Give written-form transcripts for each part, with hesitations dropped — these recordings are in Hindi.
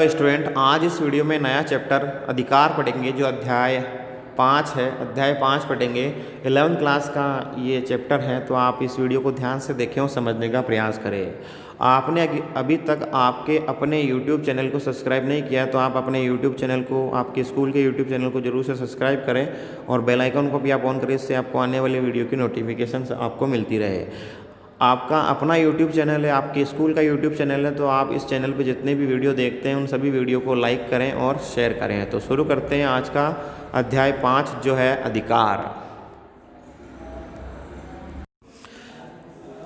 स्टूडेंट, आज इस वीडियो में नया चैप्टर अधिकार पढ़ेंगे जो अध्याय 5 है। अध्याय 5 पढ़ेंगे। 11th क्लास का ये चैप्टर है, तो आप इस वीडियो को ध्यान से देखें और समझने का प्रयास करें। आपने अभी तक आपके अपने YouTube चैनल को सब्सक्राइब नहीं किया तो आप अपने YouTube चैनल को, आपके स्कूल के YouTube चैनल को जरूर से सब्सक्राइब करें और बेल आइकन को भी आप ऑन करें, इससे आपको आने वाले वीडियो की नोटिफिकेशन आपको मिलती रहे। आपका अपना YouTube चैनल है, आपके स्कूल का YouTube चैनल है, तो आप इस चैनल पे जितने भी वीडियो देखते हैं उन सभी वीडियो को लाइक करें और शेयर करें। तो शुरू करते हैं आज का अध्याय 5 जो है अधिकार।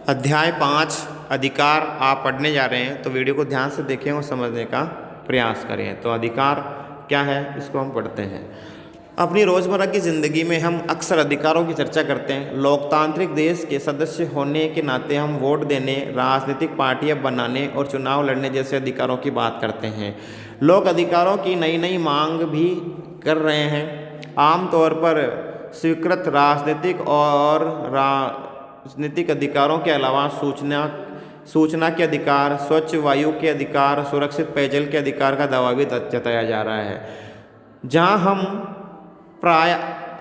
अध्याय 5 अधिकार आप पढ़ने जा रहे हैं, तो वीडियो को ध्यान से देखें और समझने का प्रयास करें। तो अधिकार क्या है इसको हम पढ़ते हैं। अपनी रोज़मर्रा की ज़िंदगी में हम अक्सर अधिकारों की चर्चा करते हैं। लोकतांत्रिक देश के सदस्य होने के नाते हम वोट देने, राजनीतिक पार्टियां बनाने और चुनाव लड़ने जैसे अधिकारों की बात करते हैं। लोग अधिकारों की नई नई मांग भी कर रहे हैं। आमतौर पर स्वीकृत राजनीतिक और राजनीतिक अधिकारों के अलावा सूचना के अधिकार, स्वच्छ वायु के अधिकार, सुरक्षित पेयजल के अधिकार का दावा भी जताया जा रहा है। जहाँ हम प्राय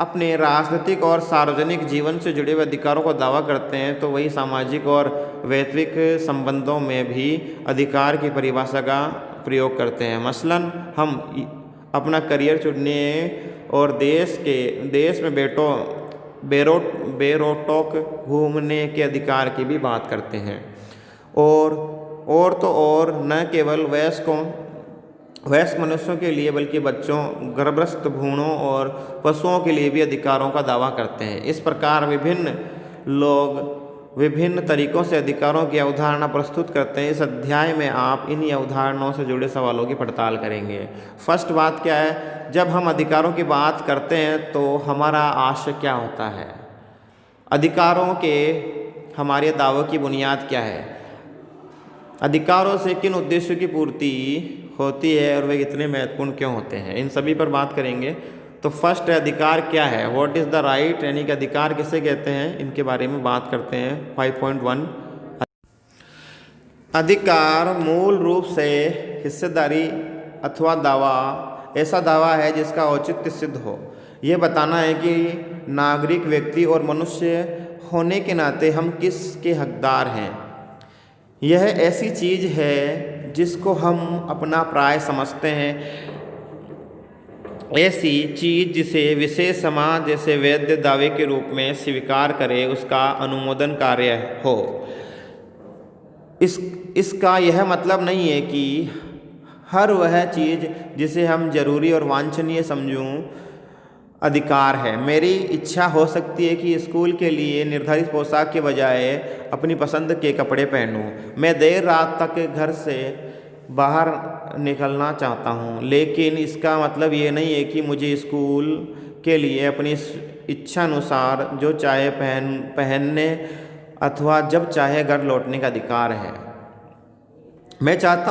अपने राजनीतिक और सार्वजनिक जीवन से जुड़े हुए अधिकारों का दावा करते हैं, तो वही सामाजिक और वैश्विक संबंधों में भी अधिकार की परिभाषा का प्रयोग करते हैं। मसलन हम अपना करियर चुनने और देश में बेरोक घूमने के अधिकार की भी बात करते हैं। और न केवल वयस्क मनुष्यों के लिए बल्कि बच्चों, गर्भस्थ भ्रूणों और पशुओं के लिए भी अधिकारों का दावा करते हैं। इस प्रकार विभिन्न लोग विभिन्न तरीकों से अधिकारों की अवधारणा प्रस्तुत करते हैं। इस अध्याय में आप इन्हीं अवधारणाओं से जुड़े सवालों की पड़ताल करेंगे। फर्स्ट बात क्या है, जब हम अधिकारों की बात करते हैं तो हमारा आशय क्या होता है, अधिकारों के हमारे दावों की बुनियाद क्या है, अधिकारों से किन उद्देश्यों की पूर्ति होती है और वे इतने महत्वपूर्ण क्यों होते हैं, इन सभी पर बात करेंगे। तो फर्स्ट है अधिकार क्या है, व्हाट इज़ द राइट, यानी कि अधिकार किसे कहते हैं, इनके बारे में बात करते हैं। 5.1 अधिकार मूल रूप से हिस्सेदारी अथवा दावा, ऐसा दावा है जिसका औचित्य सिद्ध हो। यह बताना है कि नागरिक, व्यक्ति और मनुष्य होने के नाते हम किसके हकदार हैं। यह ऐसी चीज़ है जिसको हम अपना प्राय समझते हैं, ऐसी चीज़ जिसे विशेष समाज जैसे वैध दावे के रूप में स्वीकार करे, उसका अनुमोदन कार्य हो। इसका यह मतलब नहीं है कि हर वह चीज़ जिसे हम जरूरी और वांछनीय समझूं अधिकार है। मेरी इच्छा हो सकती है कि स्कूल के लिए निर्धारित पोशाक के बजाय अपनी पसंद के कपड़े पहनूं। मैं देर रात तक घर से बाहर निकलना चाहता हूं, लेकिन इसका मतलब ये नहीं है कि मुझे स्कूल के लिए अपनी इच्छा अनुसार जो चाहे पहनने अथवा जब चाहे घर लौटने का अधिकार है। मैं चाहता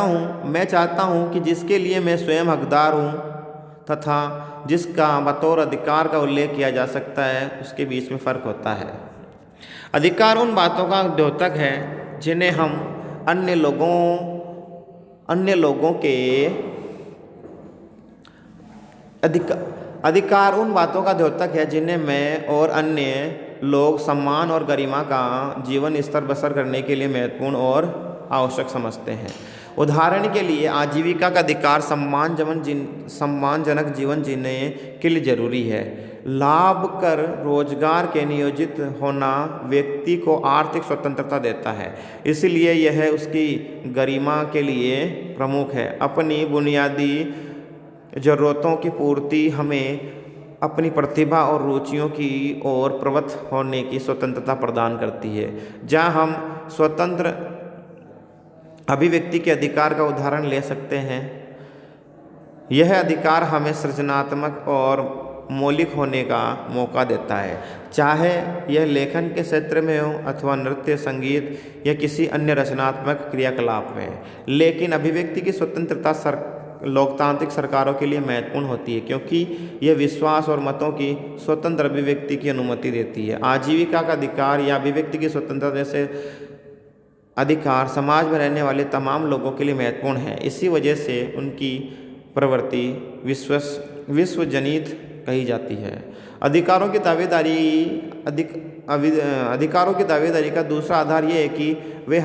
हूं कि जिसके लिए मैं स्वयं हकदार हूं तथा जिसका बतौर अधिकार का उल्लेख किया जा सकता है, उसके बीच में फ़र्क होता है। अधिकार उन बातों का द्योतक है जिन्हें हम अन्य लोगों के अधिकार उन बातों का द्योतक है जिन्हें मैं और अन्य लोग सम्मान और गरिमा का जीवन स्तर बसर करने के लिए महत्वपूर्ण और आवश्यक समझते हैं। उदाहरण के लिए आजीविका का अधिकार सम्मानजनक जीवन जीने के लिए जरूरी है। लाभ कर रोजगार के नियोजित होना व्यक्ति को आर्थिक स्वतंत्रता देता है, इसलिए यह उसकी गरिमा के लिए प्रमुख है। अपनी बुनियादी ज़रूरतों की पूर्ति हमें अपनी प्रतिभा और रुचियों की ओर प्रवृत्त होने की स्वतंत्रता प्रदान करती है। जहाँ हम स्वतंत्र अभिव्यक्ति के अधिकार का उदाहरण ले सकते हैं। यह अधिकार हमें सृजनात्मक और मौलिक होने का मौका देता है, चाहे यह लेखन के क्षेत्र में हो अथवा नृत्य, संगीत या किसी अन्य रचनात्मक क्रियाकलाप में। लेकिन अभिव्यक्ति की स्वतंत्रता लोकतांत्रिक सरकारों के लिए महत्वपूर्ण होती है, क्योंकि यह विश्वास और मतों की स्वतंत्र अभिव्यक्ति की अनुमति देती है। आजीविका का अधिकार या अभिव्यक्ति की स्वतंत्रता जैसे अधिकार समाज में रहने वाले तमाम लोगों के लिए महत्वपूर्ण है। इसी वजह से उनकी प्रवृत्ति विश्वजनित कही जाती है। अधिकारों की दावेदारी अधिकारों की दावेदारी का दूसरा आधार ये है कि वे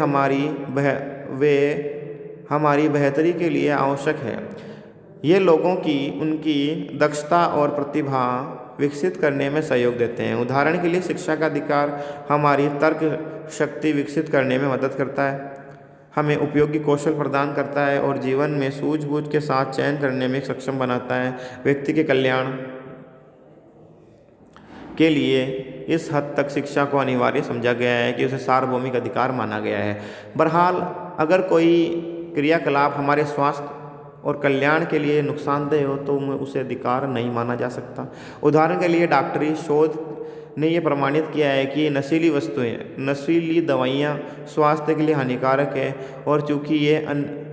हमारी बेहतरी के लिए आवश्यक है। ये लोगों की उनकी दक्षता और प्रतिभा विकसित करने में सहयोग देते हैं। उदाहरण के लिए शिक्षा का अधिकार हमारी तर्क शक्ति विकसित करने में मदद करता है, हमें उपयोगी कौशल प्रदान करता है और जीवन में सूझबूझ के साथ चयन करने में सक्षम बनाता है। व्यक्ति के कल्याण के लिए इस हद तक शिक्षा को अनिवार्य समझा गया है कि उसे सार्वभौमिक अधिकार माना गया है। बहरहाल, अगर कोई क्रियाकलाप हमारे स्वास्थ्य और कल्याण के लिए नुकसानदेह हो तो उसे अधिकार नहीं माना जा सकता। उदाहरण के लिए डॉक्टरी शोध ने यह प्रमाणित किया है कि नशीली दवाइयाँ स्वास्थ्य के लिए हानिकारक है और चूँकि ये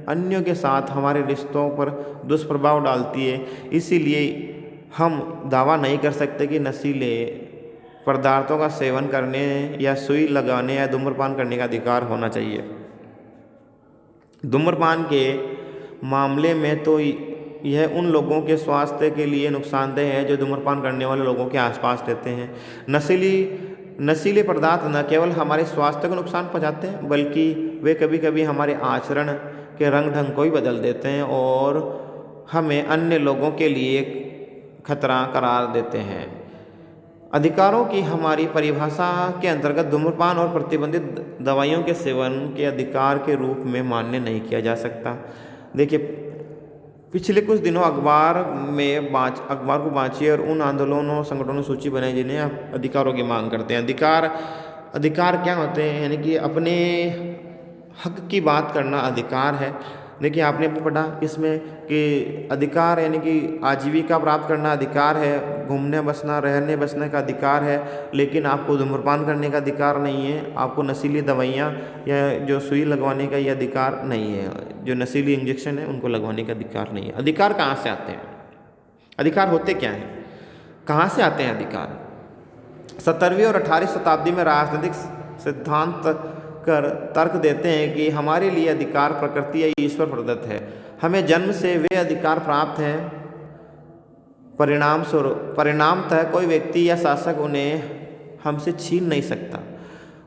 अन्यों के साथ हमारे रिश्तों पर दुष्प्रभाव डालती है, इसीलिए हम दावा नहीं कर सकते कि नशीले पदार्थों का सेवन करने या सुई लगाने या धूम्रपान करने का अधिकार होना चाहिए। धूम्रपान के मामले में तो यह उन लोगों के स्वास्थ्य के लिए नुकसानदेह है जो धूम्रपान करने वाले लोगों के आसपास रहते हैं। नशीले पदार्थ न केवल हमारे स्वास्थ्य को नुकसान पहुंचाते हैं, बल्कि वे कभी कभी हमारे आचरण के रंग ढंग को भी बदल देते हैं और हमें अन्य लोगों के लिए खतरा करार देते हैं। अधिकारों की हमारी परिभाषा के अंतर्गत धूम्रपान और प्रतिबंधित दवाइयों के सेवन के अधिकार के रूप में मान्य नहीं किया जा सकता। देखिए, पिछले कुछ दिनों अखबार को बाँचिए और उन आंदोलनों संगठनों की सूची बनाई जिन्हें अधिकारों की मांग करते हैं। अधिकार क्या होते हैं? यानी कि अपने हक की बात करना अधिकार है। देखिए, आपने पढ़ा इसमें कि अधिकार यानी कि आजीविका प्राप्त करना अधिकार है, घूमने बसना रहने बसने का अधिकार है, लेकिन आपको धूम्रपान करने का अधिकार नहीं है, आपको नशीली दवाइयाँ या जो सुई लगवाने का ये अधिकार नहीं है, जो नशीली इंजेक्शन है उनको लगवाने का अधिकार नहीं है। अधिकार कहाँ से आते हैं? अधिकार होते क्या हैं? कहाँ से आते हैं अधिकार? 17वीं और 18वीं शताब्दी में राजनीतिक सिद्धांत तर्क देते हैं कि हमारे लिए अधिकार प्रकृति या ईश्वर प्रदत्त है। हमें जन्म से वे अधिकार प्राप्त हैं। परिणामतः कोई व्यक्ति या शासक उन्हें हमसे छीन नहीं सकता।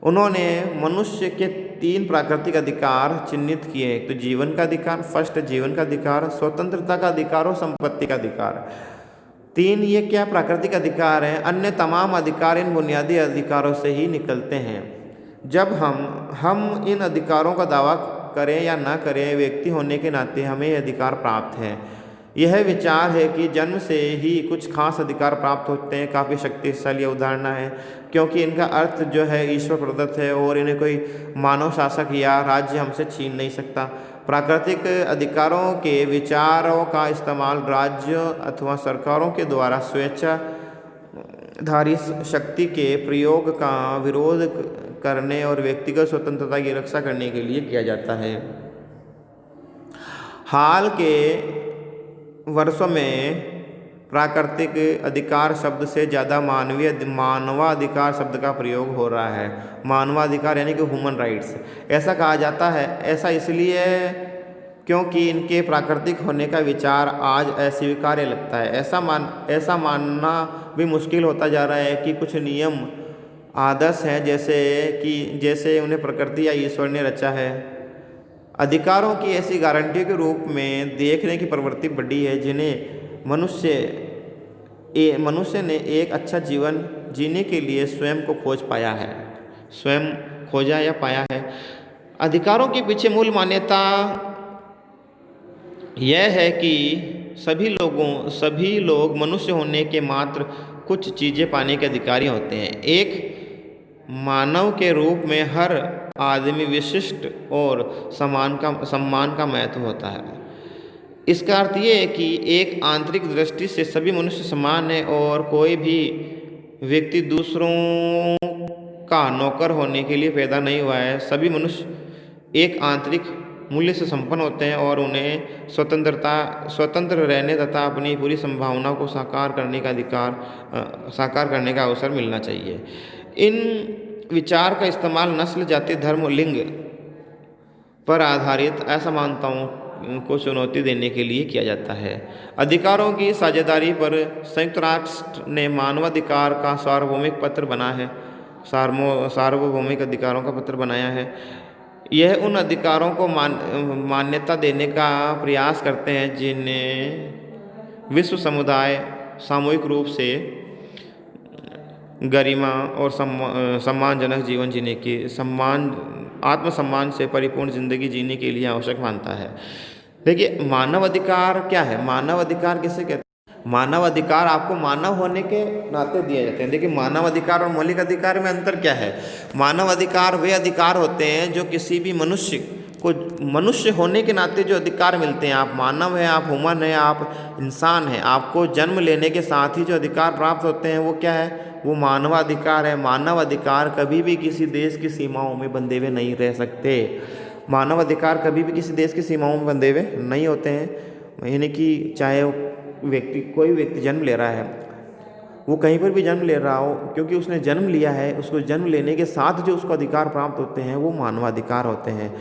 उन्होंने मनुष्य के 3 प्राकृतिक अधिकार चिन्हित किए। तो जीवन का अधिकार, फर्स्ट जीवन का अधिकार, स्वतंत्रता का अधिकार और संपत्ति का अधिकार। 3 ये क्या प्राकृतिक अधिकार हैं? अन्य तमाम अधिकार इन बुनियादी अधिकारों से ही निकलते हैं। जब हम इन अधिकारों का दावा करें या ना करें, व्यक्ति होने के नाते हमें ये अधिकार प्राप्त हैं। यह विचार है कि जन्म से ही कुछ खास अधिकार प्राप्त होते हैं काफ़ी शक्तिशाली अवधारणा है, क्योंकि इनका अर्थ जो है ईश्वर प्रदत्त है और इन्हें कोई मानव शासक या राज्य हमसे छीन नहीं सकता। प्राकृतिक अधिकारों के विचारों का इस्तेमाल राज्य अथवा सरकारों के द्वारा स्वेच्छाधारी शक्ति के प्रयोग का विरोध करने और व्यक्तिगत स्वतंत्रता की रक्षा करने के लिए किया जाता है। हाल के वर्षों में प्राकृतिक अधिकार शब्द से ज़्यादा मानवाधिकार शब्द का प्रयोग हो रहा है। मानवाधिकार यानी कि ह्यूमन राइट्स ऐसा कहा जाता है। ऐसा इसलिए क्योंकि इनके प्राकृतिक होने का विचार आज अस्वीकार्य लगता है। ऐसा मानना भी मुश्किल होता जा रहा है कि कुछ नियम आदर्श हैं जैसे उन्हें प्रकृति या ईश्वर ने रचा है। अधिकारों की ऐसी गारंटी के रूप में देखने की प्रवृत्ति बढ़ी है जिन्हें मनुष्य ने एक अच्छा जीवन जीने के लिए स्वयं खोजा या पाया है। अधिकारों के पीछे मूल मान्यता यह है कि सभी लोग मनुष्य होने के मात्र कुछ चीज़ें पाने के अधिकारी होते हैं। एक मानव के रूप में हर आदमी विशिष्ट और सम्मान का महत्व होता है। इसका अर्थ ये है कि एक आंतरिक दृष्टि से सभी मनुष्य समान है और कोई भी व्यक्ति दूसरों का नौकर होने के लिए पैदा नहीं हुआ है। सभी मनुष्य एक आंतरिक मूल्य से संपन्न होते हैं और उन्हें स्वतंत्र रहने तथा अपनी पूरी संभावनाओं को साकार करने का अवसर मिलना चाहिए। इन विचार का इस्तेमाल नस्ल, जाति, धर्म, लिंग पर आधारित असमानताओं को चुनौती देने के लिए किया जाता है। अधिकारों की साझेदारी पर संयुक्त राष्ट्र ने मानवाधिकार का सार्वभौमिक पत्र बना है, सार्वभौमिक अधिकारों का पत्र बनाया है। यह उन अधिकारों को मान्यता देने का प्रयास करते हैं जिन्हें विश्व समुदाय सामूहिक रूप से गरिमा और सम्मानजनक जीवन जीने की आत्मसम्मान से परिपूर्ण जिंदगी जीने के लिए आवश्यक मानता है। देखिए, मानव अधिकार क्या है? मानव अधिकार किसे कहते हैं? मानव अधिकार आपको मानव होने के नाते दिए जाते हैं। देखिए, मानव अधिकार और मौलिक अधिकार में अंतर क्या है? मानव अधिकार वे अधिकार होते हैं जो किसी भी मनुष्य को मनुष्य होने के नाते जो अधिकार मिलते हैं। आप मानव हैं, आप ह्यूमन हैं, आप इंसान हैं, आपको जन्म लेने के साथ ही जो अधिकार प्राप्त होते हैं वो क्या है? वो मानवाधिकार है। मानव अधिकार कभी भी किसी देश की सीमाओं में बंधे हुए नहीं रह सकते। मानव अधिकार कभी भी किसी देश की सीमाओं में बंधे हुए नहीं होते हैं। यानी कि चाहे कोई व्यक्ति जन्म ले रहा है, वो कहीं पर भी जन्म ले रहा हो, क्योंकि उसने जन्म लिया है, उसको जन्म लेने के साथ जो उसको अधिकार प्राप्त होते हैं वो मानवाधिकार होते हैं।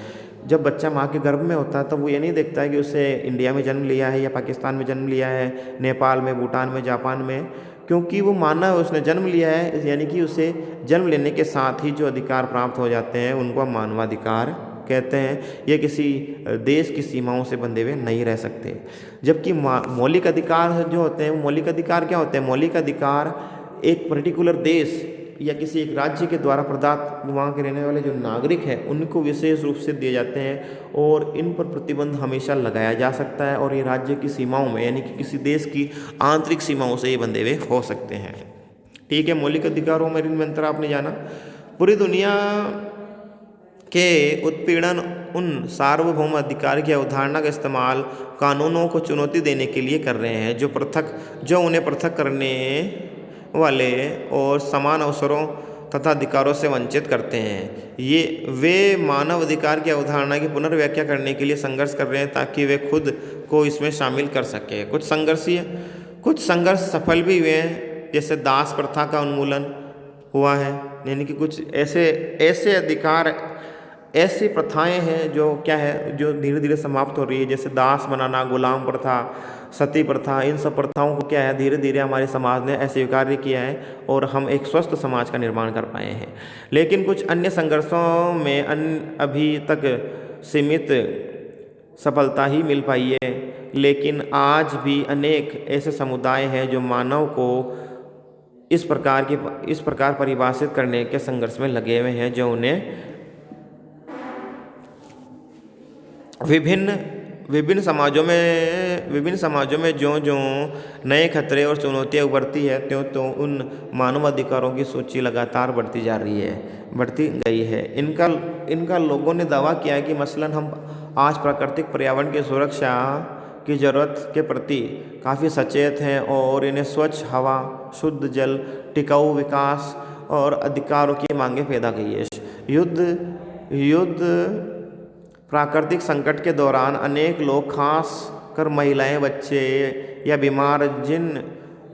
जब बच्चा माँ के गर्भ में होता है तो वो ये नहीं देखता है कि उससे इंडिया में जन्म लिया है या पाकिस्तान में जन्म लिया है, नेपाल में, भूटान में, जापान में, क्योंकि वो मानव उसने जन्म लिया है। यानी कि उसे जन्म लेने के साथ ही जो अधिकार प्राप्त हो जाते हैं उनको हम मानवाधिकार कहते हैं। ये किसी देश की सीमाओं से बंधे हुए नहीं रह सकते। जबकि मौलिक अधिकार जो होते हैं, मौलिक अधिकार क्या होते हैं? मौलिक अधिकार एक पर्टिकुलर देश या किसी एक राज्य के द्वारा प्रदत्त वहाँ के रहने वाले जो नागरिक हैं उनको विशेष रूप से दिए जाते हैं और इन पर प्रतिबंध हमेशा लगाया जा सकता है और ये राज्य की सीमाओं में यानी कि किसी देश की आंतरिक सीमाओं से ये बंधे हुए हो सकते हैं। ठीक है, मौलिक अधिकारों में इनमें अंतर आपने जाना। पूरी दुनिया के उत्पीड़न उन सार्वभौम अधिकार की अवधारणा का इस्तेमाल कानूनों को चुनौती देने के लिए कर रहे हैं जो उन्हें पृथक करने वाले और समान अवसरों तथा अधिकारों से वंचित करते हैं। ये वे मानव अधिकार की अवधारणा की पुनर्व्याख्या करने के लिए संघर्ष कर रहे हैं ताकि वे खुद को इसमें शामिल कर सके। कुछ संघर्ष सफल भी हुए हैं, जैसे दास प्रथा का उन्मूलन हुआ है। यानी कि कुछ ऐसे अधिकार, ऐसी प्रथाएं हैं जो क्या है, जो धीरे धीरे समाप्त हो रही है, जैसे दास बनाना, गुलाम प्रथा, सती प्रथा। इन सब प्रथाओं को क्या है, धीरे धीरे हमारे समाज ने अस्वीकार किया है और हम एक स्वस्थ समाज का निर्माण कर पाए हैं। लेकिन कुछ अन्य संघर्षों में अभी तक सीमित सफलता ही मिल पाई है। लेकिन आज भी अनेक ऐसे समुदाय हैं जो मानव को इस प्रकार परिभाषित करने के संघर्ष में लगे हुए हैं, जो उन्हें विभिन्न समाजों में जो नए खतरे और चुनौतियाँ उभरती है त्यों उन मानवाधिकारों की सूची लगातार बढ़ती गई है। इनका लोगों ने दावा किया है कि मसलन हम आज प्राकृतिक पर्यावरण की सुरक्षा की ज़रूरत के प्रति काफ़ी सचेत हैं और इन्हें स्वच्छ हवा, शुद्ध जल, टिकाऊ विकास और अधिकारों की मांगें पैदा की है। युद्ध प्राकृतिक संकट के दौरान अनेक लोग, खास कर महिलाएं, बच्चे या बीमार, जिन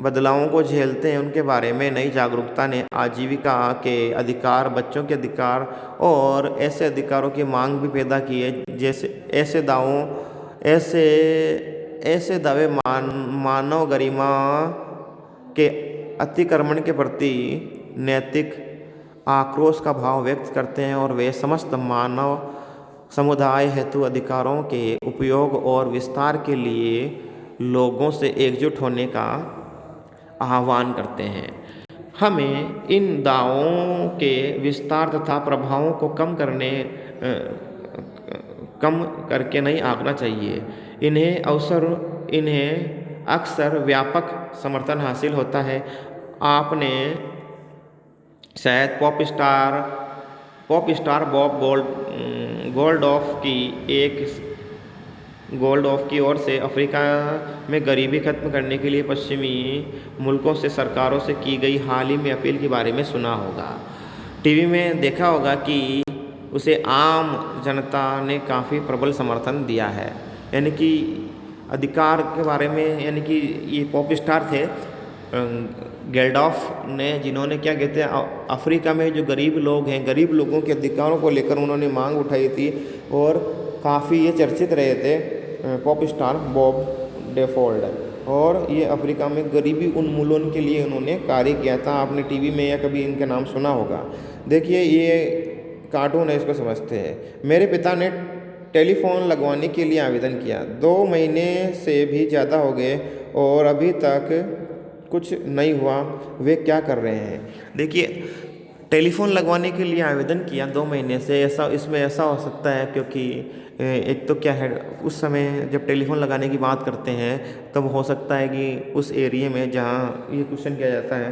बदलावों को झेलते हैं उनके बारे में नई जागरूकता ने आजीविका के अधिकार, बच्चों के अधिकार और ऐसे अधिकारों की मांग भी पैदा की है। जैसे ऐसे दावे मानव गरिमा के अतिक्रमण के प्रति नैतिक आक्रोश का भाव व्यक्त करते हैं और वे समस्त मानव समुदाय हेतु अधिकारों के उपयोग और विस्तार के लिए लोगों से एकजुट होने का आह्वान करते हैं। हमें इन दावों के विस्तार तथा प्रभावों को कम करके नहीं आंकना चाहिए। इन्हें अक्सर व्यापक समर्थन हासिल होता है। आपने शायद पॉप स्टार बॉब गोल्डॉफ की ओर से अफ्रीका में गरीबी खत्म करने के लिए पश्चिमी मुल्कों से सरकारों से की गई हाल ही में अपील के बारे में सुना होगा। टीवी में देखा होगा कि उसे आम जनता ने काफ़ी प्रबल समर्थन दिया है। यानी कि अधिकार के बारे में, यानी कि ये पॉप स्टार थे गेल्डॉफ ने, जिन्होंने क्या कहते हैं अफ्रीका में जो गरीब लोग हैं, गरीब लोगों के अधिकारों को लेकर उन्होंने मांग उठाई थी और काफ़ी ये चर्चित रहे थे पॉप स्टार बॉब डेफोल्ड। और ये अफ्रीका में गरीबी उन्मूलन के लिए उन्होंने कार्य किया था। आपने टीवी में या कभी इनका नाम सुना होगा। देखिए ये कार्टून है, इसको समझते हैं। मेरे पिता ने टेलीफोन लगवाने के लिए आवेदन किया, 2 महीने से भी ज़्यादा हो गए और अभी तक कुछ नहीं हुआ। वे क्या कर रहे हैं? देखिए टेलीफोन लगवाने के लिए आवेदन किया 2 महीने से, ऐसा इसमें ऐसा हो सकता है क्योंकि एक तो क्या है, उस समय जब टेलीफोन लगाने की बात करते हैं तब हो सकता है कि उस एरिया में जहाँ ये क्वेश्चन किया जाता है,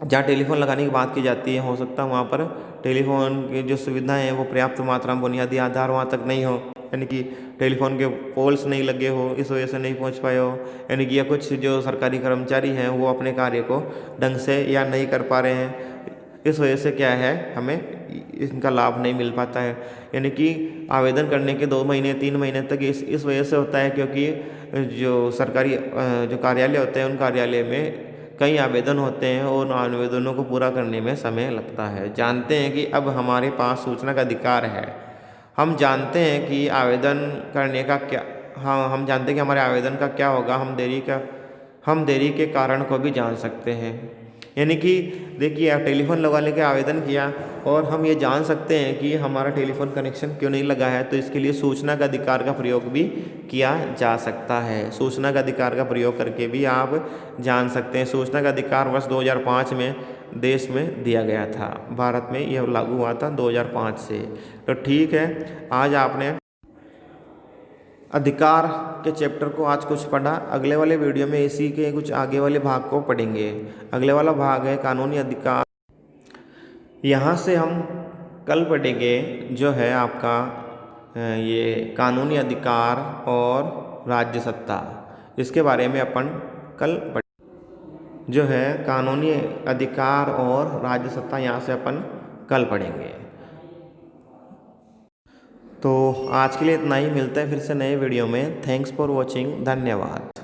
जहाँ टेलीफोन लगाने की बात की जाती है, हो सकता है वहाँ पर टेलीफोन की जो सुविधाएं हैं वो पर्याप्त मात्रा में बुनियादी आधार वहाँ तक नहीं हो, यानी कि टेलीफोन के पोल्स नहीं लगे हो, इस वजह से नहीं पहुँच पाए हो, यानी कि या कुछ जो सरकारी कर्मचारी हैं वो अपने कार्य को ढंग से या नहीं कर पा रहे हैं, इस वजह से क्या है हमें इनका लाभ नहीं मिल पाता है। यानी कि आवेदन करने के 2 महीने 3 महीने तक इस वजह से होता है क्योंकि जो सरकारी जो कार्यालय होते हैं उन कार्यालय में कई आवेदन होते हैं और उन आवेदनों को पूरा करने में समय लगता है। जानते हैं कि अब हमारे पास सूचना का अधिकार है। हम जानते हैं कि आवेदन करने का क्या, हाँ हम जानते हैं कि हमारे आवेदन का क्या होगा। हम देरी के कारण को भी जान सकते हैं। यानी कि देखिए आप टेलीफोन लगवाने के आवेदन किया और हम ये जान सकते हैं कि हमारा टेलीफोन कनेक्शन क्यों नहीं लगा है, तो इसके लिए सूचना का अधिकार का प्रयोग भी किया जा सकता है। सूचना का अधिकार का प्रयोग करके भी आप जान सकते हैं। सूचना का अधिकार वर्ष 2005 में देश में दिया गया था। भारत में यह लागू हुआ था 2005 से। तो ठीक है, आज आपने अधिकार के चैप्टर को आज कुछ पढ़ा। अगले वाले वीडियो में इसी के कुछ आगे वाले भाग को पढ़ेंगे। अगले वाला भाग है कानूनी अधिकार। यहाँ से हम कल पढ़ेंगे जो है आपका ये कानूनी अधिकार और राज्य सत्ता, इसके बारे में अपन कल जो है कानूनी अधिकार और राज्य सत्ता, यहाँ से अपन कल पढ़ेंगे। तो आज के लिए इतना ही, मिलते हैं फिर से नए वीडियो में। थैंक्स फॉर वॉचिंग, धन्यवाद।